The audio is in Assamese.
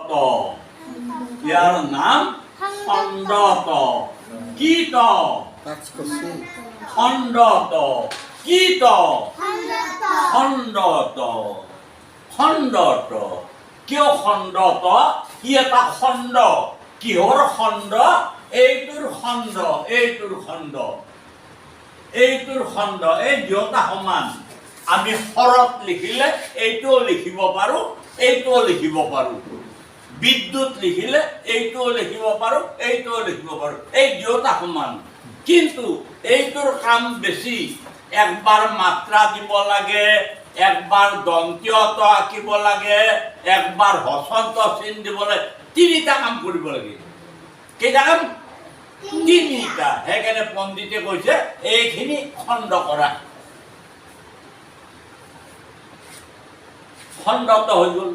ত ইয়াৰ নাম খণ্ড ত কি ত খণ্ড ত কি ত খণ্ড ত খণ্ড ত কিয় খণ্ড ত কি এটা খণ্ড কিহৰ খণ্ড এইটোৰ খণ্ড এইটোৰ খণ্ড এইটোৰ খণ্ড এই দুয়োটা সমান আমি হৰত লিখিলে এইটোও লিখিব পাৰো এইটোও লিখিব পাৰো বিদ্যুৎ লিখিলে এইটোও লিখিব পাৰো এইটোও লিখিব পাৰো এই দুয়োটা সমান কিন্তু এইটোৰ কাম বেছি একবাৰ মাত্ৰা দিব লাগে একবাৰ দন্ত্যত আঁকিব লাগে একবাৰ হসন্ত চিন দিব লাগে তিনিটা কাম কৰিব লাগে কেইটা কাম তিনিটা সেইকাৰণে পণ্ডিতে কৈছে এইখিনি খণ্ড কৰা খণ্ডত হৈ গ'ল